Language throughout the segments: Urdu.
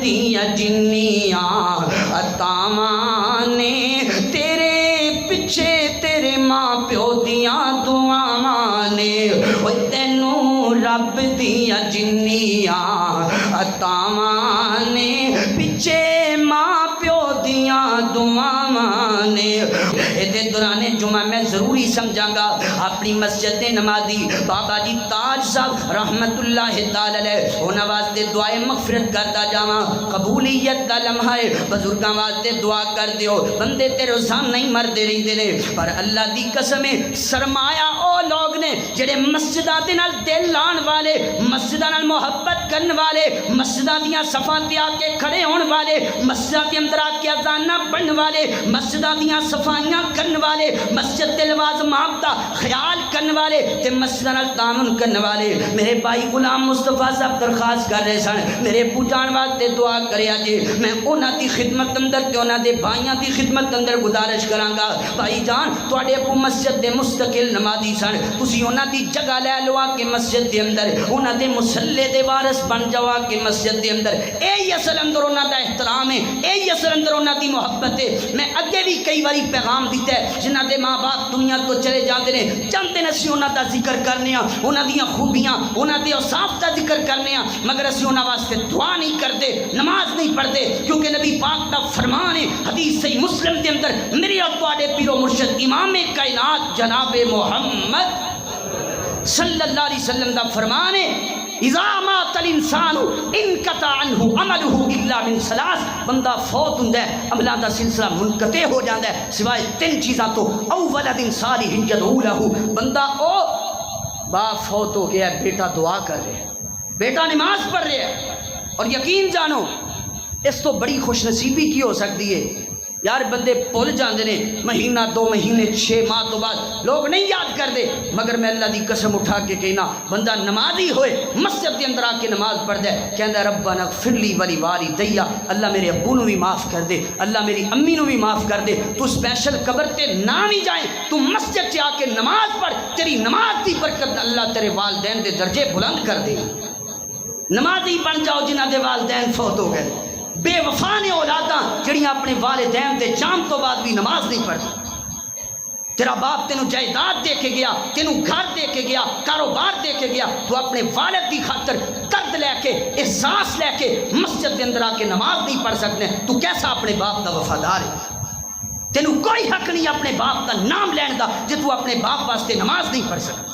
دیا جنیاں عطاواں نے تیرے پیچھے تیرے ماں پیو دیاں دعاواں نے تینوں رب دیا جنیاں عطاواں نے پیچھے ماں پیو دیاں دعاواں نے۔ یہ دوران جمعہ میں ضروری سمجھاں گا اپنی مسجد نمازی بابا جی تاج صاحب رحمت اللہ تعالی علیہ انہاں واسطے دعائے مغفرت کرتا جاواں، قبولیت دا لمحہ ہے، بزرگاں واسطے دعا کر دیو۔ بندے تیرے سامنے نہیں مردے رہندے نے، پر اللہ دی قسم ہے سرمایہ او لوگ نے جڑے مسجداں دے نال دل لان والے، مسجداں نال محبت کرن والے، مسجداں دیاں صفاں تے آ کے کھڑے ہون والے، مسجداں دے اندر آ کے اذاناں پڑھن والے، مسجداں دیاں صفائیاں کرن والے، مسجد دے لوازمات دا خیال کرن والے تے مسجداں نال تعاون کرن والے۔ میرے بھائی غلام مصطفیٰ صاحب درخواست کر رہے سن میرے ابو جان واسطے دعا کریا جی، میں انہاں دی خدمت اندر تے انہاں دے بھائیاں دی خدمت اندر گزارش کراں گا۔ بھائی جان تواڈے ابو مسجد دے مستقل نمازی سن، تسی انہاں دی جگہ لے لو آ کے مسجد دے اندر، انہاں دے مصلی دے وارث بن جاؤ آ کے مسجد دے اندر۔ اے اصل اندر انہاں دا احترام ہے، اے اصل اندر انہاں دی محبت ہے۔ میں اگے بھی کئی باری پیغام دیتا ہے جنہاں دے ماں باپ دنیا تو چلے جاتے ہیں، چاہتے ہیں اسی انہاں دا ذکر کرنے ہاں، انہاں دیاں خوبیاں انہاں دے اوصاف دا ذکر کرنے ہاں، مگر اسی انہاں واسطے دعا نہیں کرتے، نماز نہیں پڑھتے، کیونکہ نبی پاک دا فرمان ہے حدیث صحیح مسلم دے اندر، میرے اور تواڈے پیر و مرشد امام کائنات جناب محمد صلی اللہ علیہ وسلم دا فرمان ہے اذا مات الانسان انقطع عنہ عمله الا من ثلاث، بندہ فوت ہوندا ہے عملاں دا سلسلہ منقطع ہو جاندا ہے سوائے تین چیزاں تو، او ولد صالح يدعو له، بندہ او باپ فوت ہو گیا ہے بیٹا دعا کر رہے ہیں، بیٹا نماز پڑھ رہے ہیں، اور یقین جانو اس تو بڑی خوش نصیبی کی ہو سکتی ہے۔ یار بندے بھول جاندے نے، مہینہ 2 مہینے 6 ماہ تو بعد لوگ نہیں یاد کرتے، مگر میں اللہ دی قسم اٹھا کے کہنا بندہ نمازی ہوئے مسجد کے اندر آ کے نماز پڑھ دے، کہندا ربنا اغفر لی ولی والدی، اللہ میرے ابو نو بھی معاف کر دے، اللہ میری امی نو بھی معاف کر دے۔ تو اسپیشل قبر تے نہ نہیں جائیں، تو مسجد سے آ کے نماز پڑھ، تیری نماز دی برکت اللہ تیرے والدین دے درجے بلند کر دے۔ نمازی بن جاؤ جنہاں دے والدین فوت ہو گئے، بے وفا نے اولاداں جڑیاں اپنے والدین دے جان تو بعد بھی نماز نہیں پڑھتی۔ تیرا باپ تینوں جائیداد دے کے گیا، تینوں گھر دے کے گیا، کاروبار دے کے گیا، تو اپنے والد کی خاطر درد لے کے احساس لے کے مسجد کے اندر آ کے نماز نہیں پڑھ سکتے، تو کیسا اپنے باپ کا وفادار ہے؟ تینوں کوئی حق نہیں اپنے باپ کا نام لین دا جے تو اپنے باپ واسطے نماز نہیں پڑھ سکتا۔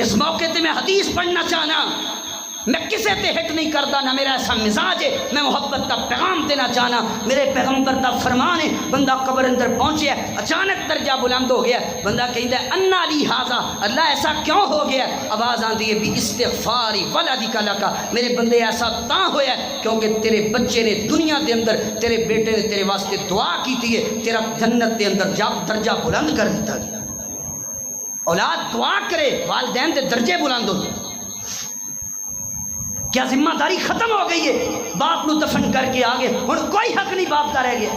اس موقع تے میں حدیث پڑھنا چاہنا، میں کسے تے ہٹ نہیں کرتا، نہ میرا ایسا مزاج ہے، میں محبت کا پیغام دینا چاہنا۔ میرے پیغمبر کا فرمان ہے بندہ قبر اندر پہنچے ہے، اچانک درجہ بلند ہو گیا، بندہ کہتا ہے انا لی ھذا، اللہ ایسا کیوں ہو گیا؟ آواز آندی ہے بھی استغفار ولدک لک، میرے بندے ایسا تاں ہویا ہے کیونکہ تیرے بچے نے دنیا دے اندر تیرے بیٹے نے تیرے واسطے دعا کی تھی ہے، تیرا جنت دے اندر درجہ بلند کر دیتا گیا۔ اولاد دعا کرے والدین دے درجے بلند ہو، کیا ذمہ داری ختم ہو گئی ہے؟ باپ نو دفن کر کے آگے ہن کوئی حق نہیں باپ دا رہ گیا،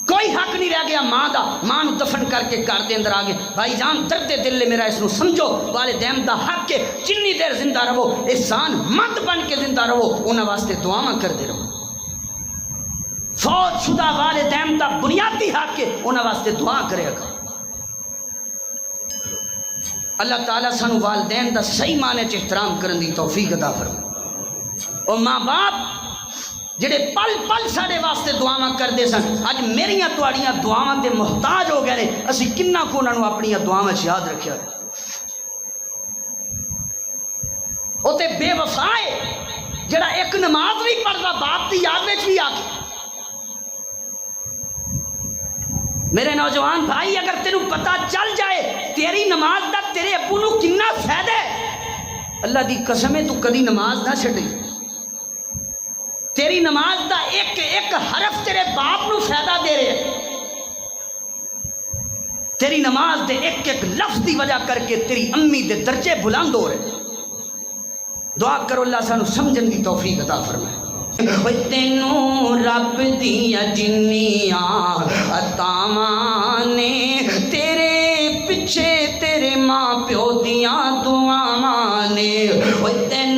کوئی حق نہیں رہ گیا ماں دا، ماں نو دفن کر کے گھر دے اندر آگے۔ بھائی جان درد دل میرا اس نو سمجھو، والدین دا حق ہے جنی دیر زندہ رہو احسان مند بن کے زندہ رہو، انہاں واسطے دعاواں کردے رہو۔ فوت شدہ والدین دا بنیادی حق ہے انہاں واسطے دعا کرے گا۔ اللہ تعالیٰ سانو والدین دا صحیح معنی چ احترام کرن دی توفیق عطا فرمائے۔ اور ماں باپ جڑے پل پل ساڈے واسطے دعاواں کردے سن، اج میریاں تواڈیاں دعاواں تے محتاج ہو گئے نے، اسی کنا کو انہاں نو اپنیاں دعاواں وچ یاد رکھیا۔ او تے بے وفا ہے جڑا ایک نماز نہیں پڑھدا باپ دی یاد وچ بھی آ کے۔ میرے نوجوان بھائی اگر تینوں پتہ چل جائے تیری نماز دا تیرے ابو نو کنا فائدہ ہے، اللہ دی قسم ہے تو کدی نماز نہ چھڈے۔ تیری نماز دا ایک ایک حرف تیرے باپ نو فائدہ دے رہے ہیں، تیری نماز دے ایک ایک لفظ دی وجہ کر کے تیری امی دے درجے بلند ہو رہے۔ دعا کرو اللہ سانو سمجھن دی توفیق عطا فرمائے۔ تینوں رب دیا جنیاں عطاواں نے تیرے پیچھے تیرے ماں پیو دیاں دعاواں نے، تینوں